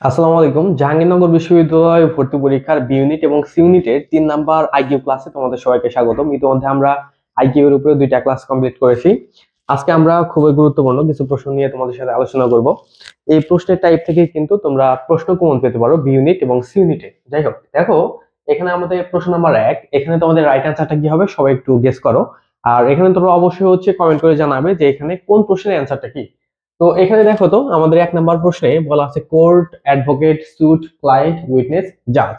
আসসালামু আলাইকুম। জাহাঙ্গীরনগর বিশ্ববিদ্যালয় ভর্তি পরীক্ষার বি ইউনিট এবং সি ইউনিটের ৩ নাম্বার আইকিউ ক্লাসে তোমাদের সবাইকে স্বাগতম। ইতিমধ্যে আমরা আইকিউ এর উপরে 2টা ক্লাস কমপ্লিট করেছি। আজকে আমরা খুবই গুরুত্বপূর্ণ কিছু প্রশ্ন নিয়ে তোমাদের সাথে আলোচনা করব। এই প্রশ্নের টাইপ থেকে কিন্তু তোমরা প্রশ্ন কমন পেতে পারো বি ইউনিট এবং সি ইউনিটে। যাই হোক, দেখো এখানে আমাদের প্রশ্ন নাম্বার 1। এখানে তোমাদের রাইট অ্যান্সারটা কি হবে সবাই একটু গেস করো। আর এখানে তোমরা অবশ্যই কমেন্ট করে জানাবে যে এখানে কোন প্রশ্নের অ্যান্সারটা কি। তো এখানে দেখো তো আমাদের 1 নাম্বার প্রশ্নে বলা আছে court, advocate, suit, client, witness, জাজ।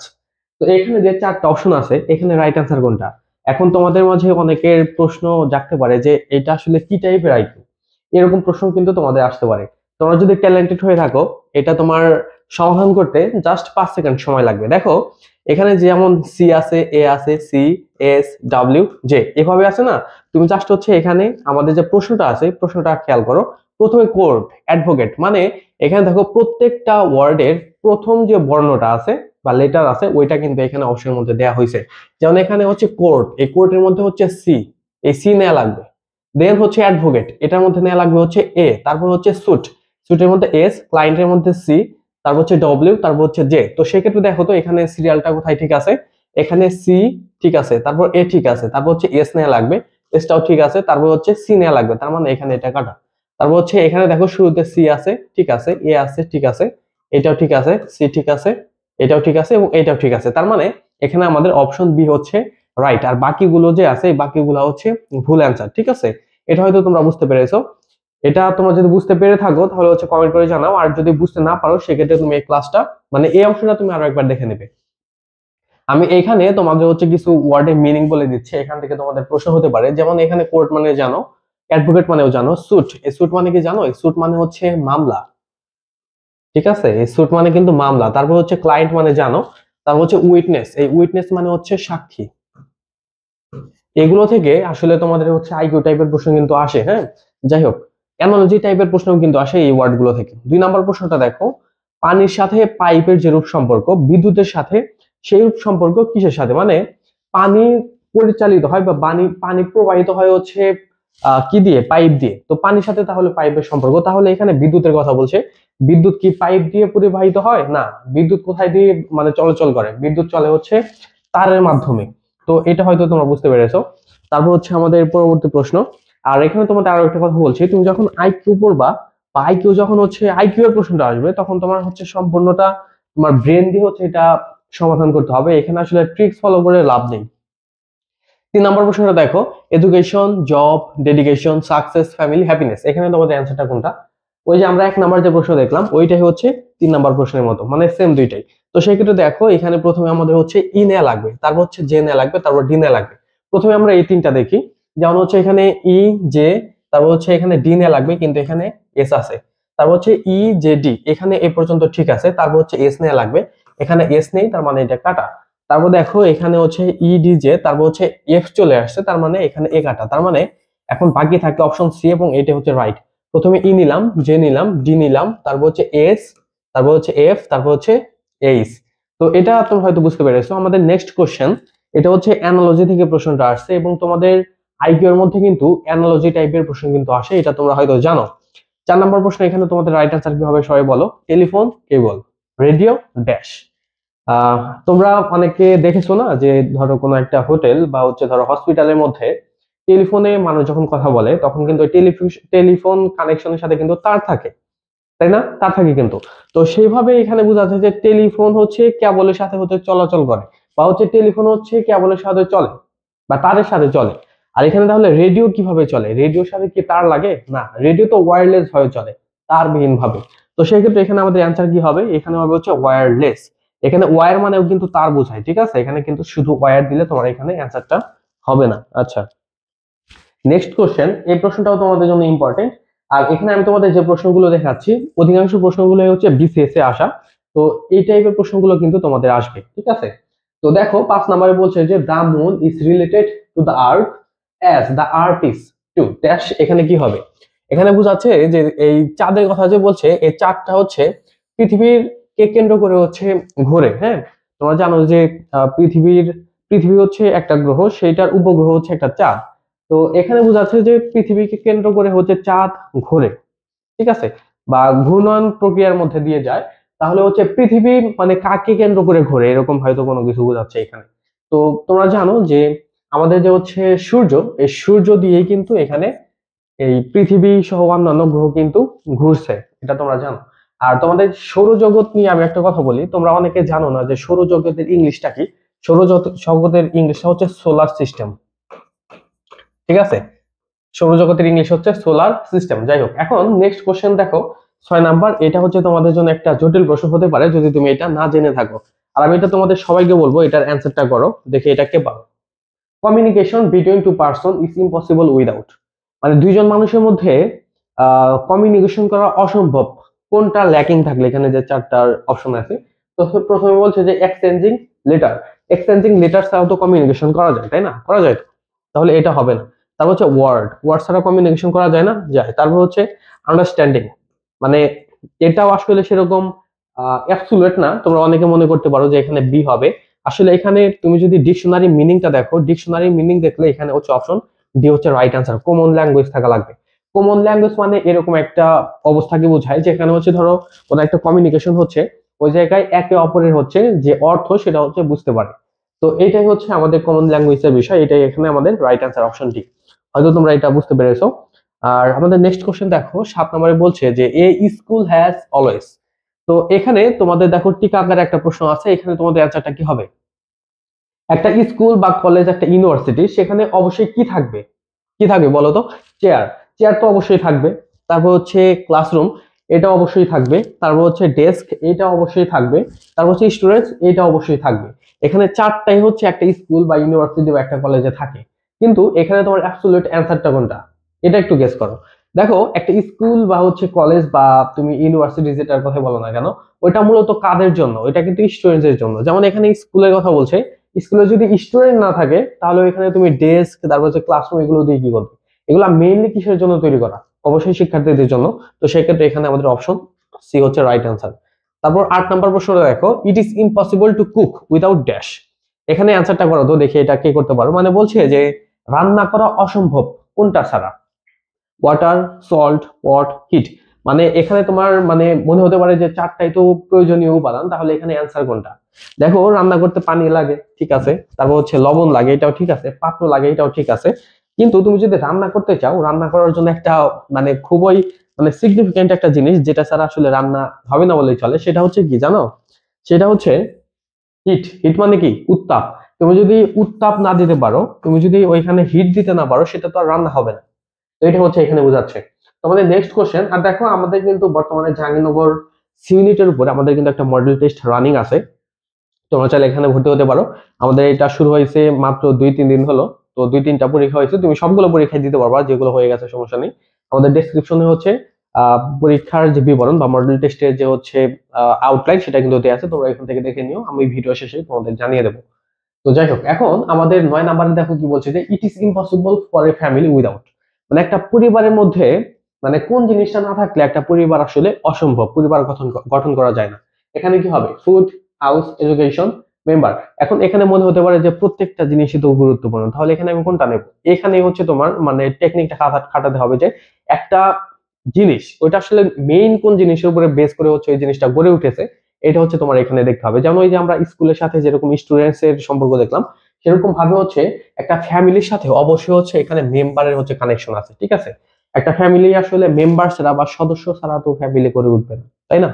তো এখানে যে 4টা অপশন আছে এখানে রাইট অ্যান্সার কোনটা? এখন তোমাদের মাঝে অনেকের প্রশ্ন জাগতে পারে যে এটা আসলে কি টাইপের আইকিউ, এরকম প্রশ্ন কিন্তু তোমাদের আসতে পারে। তোমরা যদি ট্যালেন্টেড হয়ে থাকো এটা তোমার সমাধান করতে জাস্ট 5 সেকেন্ড সময় লাগবে। দেখো এখানে যেমন সি আছে, এ আছে, সি, এস, ডাব্লিউ, জে এভাবে আছে না। তুমি জাস্ট এখানে আমাদের যে প্রশ্নটা আছে প্রশ্নটা খেয়াল করো। প্রথমে কোর্ট, অ্যাডভোকেট, মানে এখানে দেখো প্রত্যেকটা ওয়ার্ডের প্রথম যে বর্ণটা আছে বা লেটার আছে ওইটা কিন্তু এখানে অপশনের মধ্যে দেওয়া হয়েছে। যেমন এখানে কোর্ট, এই কোর্টের মধ্যে সি, এই সি নেওয়া লাগবে। দেন অ্যাডভোকেট, এটার মধ্যে নেওয়া লাগবে এ, তারপর সুট, সুটের মধ্যে এস, ক্লায়েন্টের মধ্যে সি, তারপর ডব্লিউ, তারপর জে। তো সেক্ষেত্রে দেখো তো এখানে সিরিয়ালটা কোথায় ঠিক আছে। এখানে সি ঠিক আছে, তারপর এ ঠিক আছে, তারপর এস নেওয়া লাগবে, এসটাও ঠিক আছে, তারপর সি নেওয়া লাগবে, তার মানে এখানে এটা কাটা। তারপর এখানে দেখো শুরুতে সি আছে ঠিক আছে, এ আছে ঠিক আছে, এটাও ঠিক আছে, সি ঠিক আছে, এটাও ঠিক আছে এবং এটাও ঠিক আছে। তার মানে এখানে আমাদের অপশন বি রাইট, আর বাকিগুলো যে আছে এই বাকিগুলো ভুল অ্যান্সার। ঠিক আছে, এটা হয়তো তোমরা বুঝতে পেরেছো। এটা তোমরা যদি বুঝতে পেরে থাকো তাহলে কমেন্ট করে জানাও, আর যদি বুঝতে না পারো সেক্ষেত্রে তুমি এই ক্লাসটা মানে এই অংশটা তুমি আরো একবার দেখে নেবে। আমি এখানে তোমাদের কিছু ওয়ার্ডের মিনিং বলে দিচ্ছি, এখান থেকে তোমাদের প্রশ্ন হতে পারে। যেমন এখানে কোর্ট মানে জানো, অ্যাডভোকেট মানেও জানো, স্যুট, এই স্যুট মানে কি জানো? এই স্যুট মানে মামলা। ঠিক আছে, এই স্যুট মানে কিন্তু মামলা। তারপর ক্লায়েন্ট মানে জানো, তারপর উইটনেস, এই উইটনেস মানে সাক্ষী। এগুলো থেকে আসলে তোমাদের আইকিউ টাইপের প্রশ্ন কিন্তু আসে। হ্যাঁ, যাই হোক, অ্যানালজি টাইপের প্রশ্ন কিন্তু আসে এই ওয়ার্ড গুলো থেকে। 2 নাম্বার প্রশ্নটা দেখো, পানির সাথে পাইপের যেরূপ সম্পর্ক বিদ্যুতের সাথে সেইরূপ সম্পর্ক কিসের সাথে? মানে পানি পরিচালিত হয় বা পানি পানি প্রবাহিত হয় কি দিয়ে? পাইপ দিয়ে। তো পানির সাথে তাহলে পাইপের সম্পর্ক, তাহলে এখানে বিদ্যুতের কথা বলছে। বিদ্যুৎ কি পাইপ দিয়ে পরিবাহিত হয়? না। বিদ্যুৎ কোথায় দিয়ে মানে চলাচল করে? বিদ্যুৎ চলে তারের মাধ্যমে। তো এটা হয়তো তোমরা বুঝতে পেরেছো। তারপর আমাদের পরবর্তী প্রশ্ন। আর এখানে তোমাদের আরো একটা কথা বলছি, তুমি যখন আইকিউ পড়বা বা আইকিউ যখন আইকিউ এর প্রশ্নটা আসবে তখন তোমার সম্পূর্ণটা তোমার ব্রেন দিয়ে এটা সমাধান করতে হবে। এখানে আসলে ট্রিক্স ফলো করে লাভ নেই। 3 নাম্বার প্রশ্নটা দেখো, education, job, dedication, success, family, happiness, এখানে তোমাদের অ্যান্সারটা কোনটা? ওই যে আমরা 1 নাম্বার যে প্রশ্ন দেখলাম ওইটাই 3 নাম্বার প্রশ্নের মতো, মানে সেম দুইটাই। তো সেই ক্ষেত্রে দেখো এখানে প্রথমে আমাদের ই নেওয়া লাগবে, তারপর জে নেওয়া লাগবে, তারপর ডি নেওয়া লাগবে। প্রথমে আমরা এই 3টা দেখি। যেমন এখানে ই, জে, তারপর এখানে ডি নেওয়া লাগবে কিন্তু এখানে এস আছে। তারপর ই, জে, ডি, এখানে এ পর্যন্ত ঠিক আছে, তারপর এস নেওয়া লাগবে, এখানে এস নেই, তার মানে এটা কাটা। তারপর দেখো এখানে ইডিজে, তারপর এফ চলে আসছে, তার মানে এখানে এ কাটা। তার মানে এখন বাকি থাকে অপশন সি এবং এটা রাইট। প্রথমে ই নিলাম, জে নিলাম, ডি নিলাম, তারপর এস, তারপর এফ, তারপর এইচ। তো এটা তোমরা হয়তো বুঝতে পেরেছো। আমাদের নেক্সট কোশ্চেন, এটা অ্যানালজি থেকে প্রশ্নটা আসছে এবং তোমাদের আইকিউ এর মধ্যে কিন্তু অ্যানালজি টাইপের প্রশ্ন কিন্তু আসে, এটা তোমরা হয়তো জানো। 4 নাম্বার প্রশ্ন, এখানে তোমাদের রাইট আনসার কি হবে সবাই বলো? টেলিফোন, কেবল, রেডিও, ড্যাশ। আহ তোমরা অনেকে দেখেছো না যে ধরো কোনো একটা হোটেল বা ধরো হসপিটালের মধ্যে টেলিফোনে মানুষ যখন কথা বলে তখন কিন্তু টেলিফোন কানেকশনের সাথে কিন্তু তার থাকে, তাই না? তার থাকে কিন্তু। তো সেইভাবে এখানে বোঝা যাচ্ছে যে টেলিফোন কেবলের সাথে চলাচল করে, বা টেলিফোন কেবলের সাথে চলে বা তারের সাথে চলে। আর এখানে তাহলে রেডিও কিভাবে চলে? রেডিওর সাথে কি তার লাগে? না, রেডিও তো ওয়্যারলেস ভাবে চলে, তারবিহীন ভাবে। তো সেই ক্ষেত্রে এখানে আমাদের অ্যান্সার কি হবে? এখানে হবে ওয়্যারলেস। এখানে ওয়্যার মানেও কিন্তু তার বোঝায়, ঠিক আছে? এখানে কিন্তু শুধু ওয়্যার দিলে তোমার এখানে অ্যান্সারটা হবে না। আচ্ছা, নেক্সট কোশ্চেন, এই প্রশ্নটাও তোমাদের জন্য ইম্পর্টেন্ট। আর এখানে আমি তোমাদের যে প্রশ্নগুলো দেখাচ্ছি অধিকাংশ প্রশ্নগুলো বিসিএস এ আসা। তো এই টাইপের প্রশ্নগুলো কিন্তু তোমাদের আসবে, ঠিক আছে? তো দেখো 5 নম্বরে বলছে যে the moon is related to the earth as the earth is to dash. এখানে কি হবে? এখানে বোঝাচ্ছে যে এই চাঁদের কথা যে বলছে, এই চাঁদটা পৃথিবীর কে কেন্দ্র করে ঘোরে। হ্যাঁ, তোমরা জানো যে পৃথিবী একটা গ্রহ, সেইটার উপগ্রহ একটা চাঁদ। তো এখানে বোঝাচ্ছে যে পৃথিবীকে কেন্দ্র করে চাঁদ ঘোরে, ঠিক আছে, বা ঘূর্ণয়ন প্রক্রিয়ার মধ্যে দিয়ে যায়। তাহলে হচ্ছে পৃথিবী মানে কাকে কেন্দ্র করে ঘোরে, এরকম হয়তো কোনো কিছু বোঝাচ্ছে এখানে। তো তোমরা জানো যে আমাদের যে হচ্ছে সূর্য, এই সূর্য দিয়েই কিন্তু এখানে এই পৃথিবী সহ অন্যান্য গ্রহ কিন্তু ঘুরছে, এটা তোমরা জানো। আর তোমাদের সৌরজগৎ নিয়ে আমি একটা কথা বলি, তোমরা অনেকে জানো না যে সৌরজগতের ইংলিশটা কি। সৌরজগতের ইংলিশটা হচ্ছে সোলার সিস্টেম, ঠিক আছে। সৌরজগতের ইংলিশ হচ্ছে সোলার সিস্টেম। যাই হোক, এখন নেক্সট কোশ্চেন দেখো, 6 নাম্বার। এটা হচ্ছে তোমাদের জন্য একটা জটিল প্রশ্ন হতে পারে যদি তুমি এটা না জেনে থাকো। আর আমি এটা তোমাদের সবাইকে বলবো, এটার অ্যান্সারটা করো, দেখে এটা কে পারো। Communication between two person is impossible without, মানে দুইজন মানুষের মধ্যে কমিউনিকেশন করা অসম্ভব কোনটা ল্যাকিং থাকলে, এখানে যে চারটা অপশন আছে। তো প্রথমে বলছে যে এক্সচেঞ্জিং লেটার। এক্সচেঞ্জিং লেটার ছাড়াও তো কমিউনিকেশন করা যায়, তাই না? করা যায় তো, তাহলে এটা হবে না। তারপর হচ্ছে ওয়ার্ড, ওয়ার্ড ছাড়া কমিউনিকেশন করা যায় না, যায়। তারপর হচ্ছে আন্ডারস্ট্যান্ডিং, মানে এটাও আসলে সেরকম অ্যাবসলিউট না, তোমরা অনেকে মনে করতে পারো যে এখানে বি হবে। আসলে এখানে তুমি যদি ডিকশনারি মিনিংটা দেখো, ডিকশনারি মিনিং দেখলে এখানে হচ্ছে অপশন ডি হচ্ছে রাইট আনসার। কমন ল্যাঙ্গুয়েজ থাকা লাগবে। কমন ল্যাঙ্গুয়েজ মানে এরকম একটা অবস্থাকে বোঝায় যেখানে হচ্ছে ধরো কোনো একটা কমিউনিকেশন হচ্ছে, ওই জায়গায় একে অপরের হচ্ছে যে অর্থ সেটা হচ্ছে বুঝতে পারে। তো এইটাই হচ্ছে আমাদের কমন ল্যাঙ্গুয়েজের বিষয়, এটাই এখানে আমাদের রাইট আনসার, অপশন ডি। হয়তো তোমরা এটা বুঝতে পেরেছো। আর আমাদের নেক্সট কোশ্চেন দেখো, 7 নম্বরে বলছে যে এ স্কুল হ্যাজ অলওয়েজ। তো এখানে তোমাদের দেখো টিকা আকারে একটা প্রশ্ন আছে, এখানে তোমাদের অ্যান্সারটা কি হবে? একটা স্কুল বা কলেজ, একটা ইউনিভার্সিটি, সেখানে অবশ্যই কি থাকবে? কি থাকবে বলো তো? চেয়ার। চেয়ার তো অবশ্যই থাকবে। তারপর হচ্ছে ক্লাসরুম, এটা অবশ্যই থাকবে। তারপর হচ্ছে ডেস্ক, এটা অবশ্যই থাকবে। তারপর হচ্ছে স্টুডেন্টস, এটা অবশ্যই থাকবে। এখানে চারটাই হচ্ছে একটা স্কুল বা ইউনিভার্সিটি বা একটা কলেজে থাকে। কিন্তু এখানে তোমার অ্যাবসলিউট অ্যান্সারটা কোনটা, এটা একটু গেস করো। দেখো, একটা স্কুল বা হচ্ছে কলেজ বা তুমি ইউনিভার্সিটি যেটার কথা বলো না কেন, ওটা মূলত কাদের জন্য? ওইটা কিন্তু স্টুডেন্টদের জন্য। যেমন এখানে স্কুলের কথা বলছে, স্কুলে যদি স্টুডেন্ট না থাকে তাহলে এখানে তুমি ডেস্ক, তারপর হচ্ছে ক্লাসরুম, এগুলো দিয়ে কি করবে? এগুলা মেইনলি কিসের জন্য তৈরি করা? অবশ্যই শিক্ষার্থীদের জন্য। তো সেক্ষেত্রে এখানে আমাদের অপশন সি হচ্ছে রাইট আনসার। তারপর 8 নম্বর প্রশ্নটা দেখো, it is impossible to cook without dash. এখানে অ্যান্সারটা করো তো দেখি, এটা কে করতে পারো। মানে বলছে যে রান্না করা অসম্ভব কোনটা ছাড়া? Water, salt, watt, heat. মানে এখানে তোমার মানে মনে হতে পারে যে চারটাই তো প্রয়োজনীয় উপাদান, তাহলে এখানে অ্যান্সার কোনটা? দেখো, রান্না করতে পানি লাগে, ঠিক আছে। তারপর হচ্ছে লবণ লাগে, এটাও ঠিক আছে। পাত্র লাগে, এটাও ঠিক আছে। কিন্তু তুমি যদি রান্না করতে চাও, রান্না করার জন্য একটা মানে খুবই মানে সিগনিফিকেন্ট একটা জিনিস, যেটা ছাড়া আসলে রান্না হবে না বলেই চলে, সেটা হচ্ছে কি জানো? সেটা হচ্ছে হিট। হিট মানে কি? উত্তাপ। তুমি যদি উত্তাপ না দিতে পারো, তুমি যদি ওইখানে হিট দিতে না পারো, সেটা তো আর রান্না হবে না। তো এটা হচ্ছে এখানে বোঝাচ্ছে। তোমাদের নেক্সট কোশ্চেন। আর দেখো, আমাদের কিন্তু বর্তমানে জাহাঙ্গীরনগর সিউনিটের উপরে আমাদের কিন্তু একটা মডেল টেস্ট রানিং আছে, তোমরা চাইলে এখানে ভর্তি হতে পারো। আমাদের এটা শুরু হয়েছে মাত্র 2-3 দিন হলো। তো 2-3টা পরীক্ষা হয়েছে, তুমি সবগুলো পরীক্ষা দিতে পারবা, যেগুলো হয়ে গেছে সমস্যা নেই। আমাদের ডেসক্রিপশনে হচ্ছে পরীক্ষার যে বিবরণ বা মডেল টেস্টের যে হচ্ছে আউটলাইন, সেটা কিন্তু দেওয়া আছে, তোমরা এখান থেকে দেখে নিও, আমি ভিডিও শেষে তোমাদের জানিয়ে দেবো। তো যাই হোক, এখন আমাদের 9 নম্বরে দেখো কি বলছে, যে it is impossible for a family without. মানে একটা পরিবারের মধ্যে মানে কোন জিনিসটা না থাকলে একটা পরিবার আসলে অসম্ভব, পরিবার গঠন গঠন করা যায় না। এখানে কি হবে? Food, house, education, member. এখন এখানে মনে হতে পারে যে প্রত্যেকটা জিনিসই তো গুরুত্বপূর্ণ, তাহলে এখানে আমি কোনটা নেব? এখানে হচ্ছে তোমার মানে টেকনিকটা খাটাতে হবে যে একটা জিনিস ওইটা আসলে মেইন কোন জিনিসের উপরে বেস করে হচ্ছে ওই জিনিসটা গড়ে উঠেছে, এটা হচ্ছে তোমার এখানে দেখতে হবে। যেমন ওই যে আমরা স্কুলের সাথে যেরকম স্টুডেন্টস এর সম্পর্ক দেখলাম, সেরকম ভাবে হচ্ছে একটা ফ্যামিলির সাথে অবশ্যই হচ্ছে এখানে মেম্বারের হচ্ছে কানেকশন আছে, ঠিক আছে। একটা ফ্যামিলি আসলে মেম্বার ছাড়া বা সদস্য ছাড়া তো ফ্যামিলি করে উঠবে না, তাই না?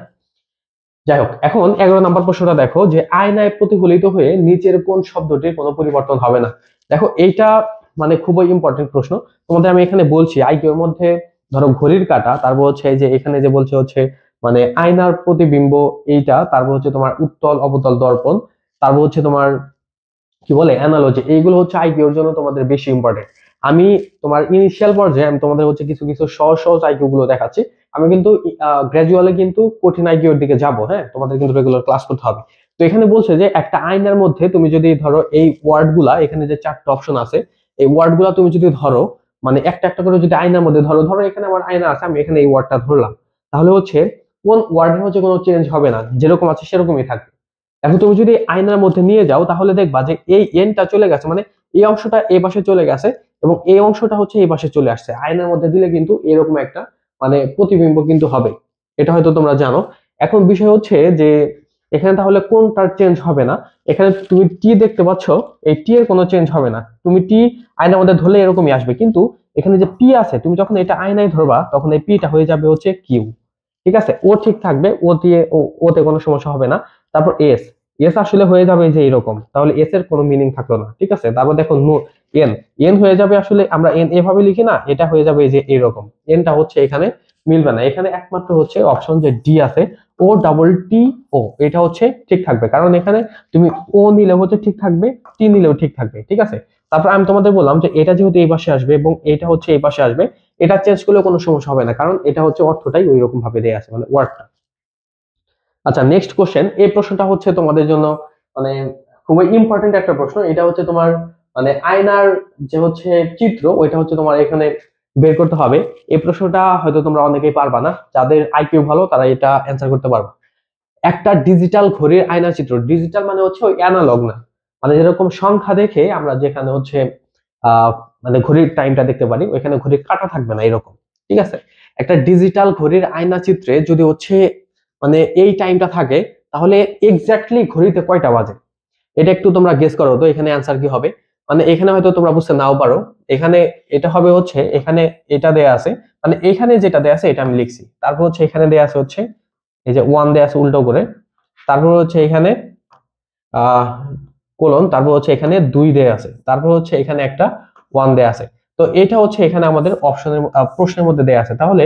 যাই হোক, এখন 11 নম্বর প্রশ্নটা দেখো, যে আয়নায় প্রতিফলিত হয়ে নিচের কোন শব্দটির কোনো পরিবর্তন হবে না। দেখো, এইটা মানে খুবই ইম্পর্টেন্ট প্রশ্ন। তোমাদের আমি এখানে বলছি আইকিউর মধ্যে ধরো ঘড়ির কাঁটা, তারপর হচ্ছে এই যে এখানে যে বলছে হচ্ছে মানে আয়নার প্রতিবিম্ব, এইটা। তারপর হচ্ছে তোমার উত্তল অবতল দর্পণ। তারপর হচ্ছে তোমার কি বলে অ্যানালজি, এইগুলো হচ্ছে আইকিউর জন্য তোমাদের বেশি ইম্পর্টেন্ট। আমি তোমার ইনিশিয়াল পর্যায়ে আমি তোমাদের হচ্ছে কিছু কিছু সহজ সহজ আইকিউ গুলো দেখাচ্ছি। আমি কিন্তু গ্রাজুয়ালি কিন্তু কঠিন আইকিউর দিকে যাব, হ্যাঁ, তোমাদের কিন্তু রেগুলার ক্লাস করতে হবে। তো এখানে বলছে যে একটা আয়নার মধ্যে তুমি যদি ধরো এই ওয়ার্ড গুলা, এখানে যে চারটা অপশন আছে, এই ওয়ার্ড গুলা তুমি যদি ধরো, মানে একটা একটা করে যদি আয়নার মধ্যে ধরো, ধরো এখানে আমার আয়না আছে, আমি এখানে এই ওয়ার্ডটা ধরলাম, তাহলে হচ্ছে কোন ওয়ার্ডের হচ্ছে কোনো চেঞ্জ হবে না, যেরকম আছে সেরকমই থাকবে। এখন তুমি যদি আয়নার মধ্যে নিয়ে যাও, তাহলে দেখবা যে এই এনটা চলে গেছে, মানে এই অংশটা এই পাশে চলে গেছে এবং এই অংশটা হচ্ছে এই পাশে চলে আসছে। আয়নার মধ্যে দিলে কিন্তু এরকম একটা মানে প্রতিবিম্ব কিন্তু হবে, এটা হয়তো তোমরা জানো। এখন বিষয় হচ্ছে যে এখানে তাহলে কোনটার চেঞ্জ হবে না? এখানে তুমি টি দেখতে পাচ্ছ, এই টি এর কোনো চেঞ্জ হবে না। তুমি টি আয়নার মধ্যে ধরলে এরকমই আসবে, কিন্তু এখানে যে পি আছে তুমি যখন এটা আয়নায় ধরবা তখন এই পিটা হয়ে যাবে হচ্ছে কিউ। ঠিক আছে, ও ঠিক থাকবে, ও দিয়ে ওতে কোনো সমস্যা হবে না। তারপর এস, এস আসলে হয়ে যাবে যে এরকম, তাহলে এস এর কোনো মিনিং থাকলো না। ঠিক আছে, তারপর দেখো নো, এন, এন হয়ে যাবে আসলে আমরা এন এভাবে লিখি না, এটা হয়ে যাবে এই যে এরকম। এনটা হচ্ছে এখানে মিলবে না, এখানে একমাত্র হচ্ছে অপশন যে ডি আছে, ও ডাবল টি ও, এটা হচ্ছে ঠিক থাকবে, কারণ এখানে তুমি ও নিলেও হচ্ছে ঠিক থাকবে, টি নিলেও ঠিক থাকবে। ঠিক আছে, তারপর আমি তোমাদের বললাম যে এটা যেহেতু এই পাশে আসবে এবং এটা হচ্ছে এই পাশে আসবে, এটা চেঞ্জ করলে কোনো সমস্যা হবে না, কারণ এটা হচ্ছে অর্থটাই ওই রকম ভাবে দেয়া আছে, মানে ওয়ার্ডটা। আচ্ছা, নেক্সট কোশ্চেন, এই প্রশ্নটা হচ্ছে তোমাদের জন্য মানে খুবই ইম্পর্টেন্ট একটা প্রশ্ন। এটা হচ্ছে তোমার মানে আয়নার যে হচ্ছে চিত্র, ওইটা হচ্ছে তোমার এখানে বের করতে হবে। এই প্রশ্নটা হয়তো তোমরা অনেকেই পারবা না, যাদের আইকিউ ভালো তারা এটা অ্যান্সার করতে পারবে। একটা ডিজিটাল ঘড়ির আয়না চিত্র, ডিজিটাল মানে হচ্ছে ওই অ্যানালগ না, মানে যেরকম সংখ্যা দেখে আমরা যেখানে হচ্ছে মানে ঘড়ির টাইমটা দেখতে পারি, ওইখানে ঘড়ির কাঁটা থাকবে না এরকম। ঠিক আছে, একটা ডিজিটাল ঘড়ির আয়না চিত্রে যদি হচ্ছে মানে এই টাইমটা থাকে, তাহলে এক্স্যাক্টলি ঘড়িতে কয়টা বাজে? এটা একটু তোমরা গেস করো তো, এখানে অ্যান্সার কি হবে? মানে এখানে হয়তো তোমরা বুঝতে নাও পারো, এখানে এটা হবে হচ্ছে এখানে এটা দেয়া আছে, মানে এখানে যেটা দেয়া আছে এটা আমি লিখছি, তারপর হচ্ছে এখানে দেয়া আছে হচ্ছে এই যে ওয়ান দেয়া আছে উল্টো করে, তারপর হচ্ছে এখানে আহ কোলন, তারপর হচ্ছে এখানে দুই দেয়া আছে, তারপর হচ্ছে এখানে একটা ওয়ান দেয়া আছে। তো এটা হচ্ছে এখানে আমাদের অপশনের প্রশ্নের মধ্যে দেয়া আছে, তাহলে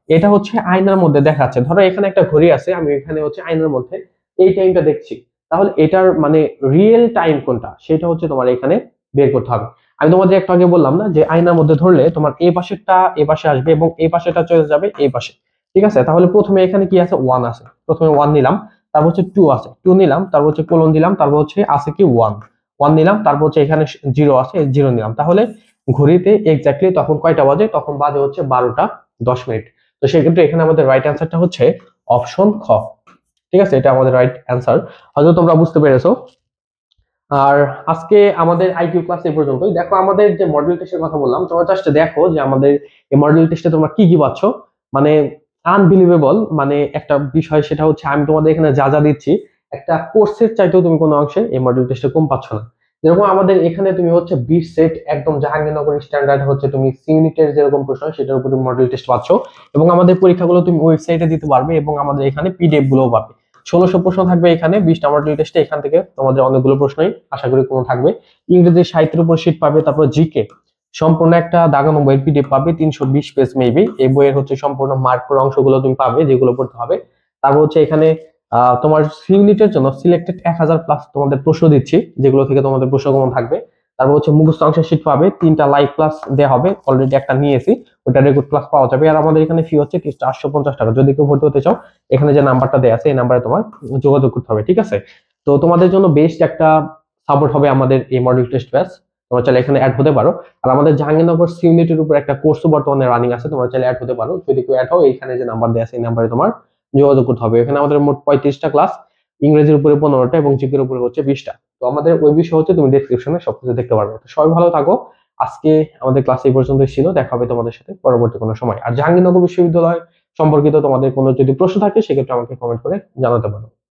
এটা হচ্ছে আয়নার মধ্যে দেখাচ্ছে। ধরো এখানে একটা ঘড়ি আছে, আমি এখানে হচ্ছে আয়নার মধ্যে এই টাইমটা দেখছি, তাহলে এটার মানে রিয়েল টাইম কোনটা সেটা হচ্ছে তোমার এখানে বের করতে হবে। আমি তোমাদের একটু আগে বললাম না যে আয়নার মধ্যে ধরলে তোমার এই পাশেরটা এই পাশে আসবে এবং এই পাশেটা চলে যাবে এই পাশে। ঠিক আছে, তাহলে প্রথমে এখানে কি আছে? ওয়ান আছে, প্রথমে ওয়ান নিলাম, তারপর হচ্ছে টু আছে, টু নিলাম, তারপর হচ্ছে কোলন দিলাম, তারপর হচ্ছে আছে কি ওয়ান, ওয়ান নিলাম, তারপর হচ্ছে এখানে জিরো আছে, জিরো নিলাম। তাহলে ঘড়িতে এক্স্যাক্টলি তখন কয়টা বাজে? তখন বাজে হচ্ছে 12টা 10 মিনিট। তো সেক্ষেত্রে এখানে আমাদের রাইট অ্যান্সারটা হচ্ছে অপশন খ। ঠিক আছে, এটা আমাদের রাইট অ্যান্সার, হয়তো তোমরা বুঝতে পেরেছো। আর আজকে আমাদের আইকিউ ক্লাস এই পর্যন্তই। দেখো আমাদের যে মডেল টেস্টের কথা বললাম, তোমরা জাস্ট দেখো যে আমাদের এই মডেল টেস্টে তোমরা কি কি পাচ্ছ, মানে আনবিলিভেবল মানে একটা বিষয়। সেটা হচ্ছে আমি তোমাদের এখানে যা যা দিচ্ছি, একটা কোর্সের চাইতেও তুমি কোনো অংশে এই মডেল টেস্টে কম পাচ্ছ না। যেরকম আমাদের এখানে তুমি হচ্ছে 20 সেট একদম জাহাঙ্গীরনগর স্ট্যান্ডার্ড হচ্ছে তুমি ইউনিটের যেরকম প্রশ্ন সেটার উপর তুমি মডেল টেস্ট পাচ্ছ, এবং আমাদের পরীক্ষাগুলো তুমি ওয়েবসাইটে দিতে পারবে, এবং আমাদের এখানে পিডিএফ গুলোও পাবে। 1600 প্রশ্ন থাকবে এখানে, 20টা মডেল টেস্টে, এখান থেকে তোমাদের অনেকগুলো প্রশ্নই আশা করি কোনো থাকবে। ইংরেজি সাহিত্যের উপর শীট পাবে, তারপর জিকে সম্পূর্ণ একটা দাগানো বইয়ের পিডিএফ পাবে 320 পেজ মেবি। এই বইয়ের হচ্ছে সম্পূর্ণ মার্ক করা অংশগুলো তুমি পাবে, যেগুলো পড়তে হবে। তারপর হচ্ছে এখানে তোমার ইউনিটের জন্য সিলেক্টেড 1000+ তোমাদের প্রশ্ন দিচ্ছি, যেগুলো থেকে তোমাদের প্রশ্ন কমন থাকবে। তারপর হচ্ছে মুখস্থ অংশের শীট পাবে, 3টা লাইভ ক্লাস দেওয়া হবে, অলরেডি একটা নিয়েছি, ওটা রেকর্ড ক্লাস পাওয়া যাবে। আর আমাদের এখানে ফি হচ্ছে 450 টাকা। যদি কেউ ভর্তি হতে চাও, এখানে যে নাম্বারটা দেওয়া আছে এই নাম্বারে তোমার যোগাযোগ করতে হবে। ঠিক আছে, তো তোমাদের জন্য বেস্ট একটা সাপোর্ট হবে আমাদের এই মডেল টেস্ট ব্যাচ, তোমরা চাইলে এখানে অ্যাড হতে পারো। আর আমাদের জাহাঙ্গীরনগর ইউনিটের উপর একটা কোর্সও বর্তমানে রানিং আছে, তোমরা চাইলে অ্যাড হতে পারো। যদি কেউ অ্যাড হও, এখানে যে নাম্বার দেওয়া আছে এই নাম্বারে তোমার যোগাযোগ করতে হবে। এখানে আমাদের মোট 35টা ক্লাস, ইংরেজির উপরে 15টা এবং জিকের উপরে হচ্ছে 20টা। তো আমাদের ওই বিষয় হচ্ছে তুমি ডেসক্রিপশনে সবকিছু দেখতে পারবে। তো সবাই ভালো থাকো। আজকে আমাদের ক্লাস এই পর্যন্তই ছিল, দেখা হবে তোমাদের সাথে পরবর্তী কোনো সময়। আর জাহাঙ্গীরনগর বিশ্ববিদ্যালয় সম্পর্কিত তোমাদের কোনো যদি প্রশ্ন থাকে সেক্ষেত্রে আমাকে কমেন্ট করে জানাতে পারো।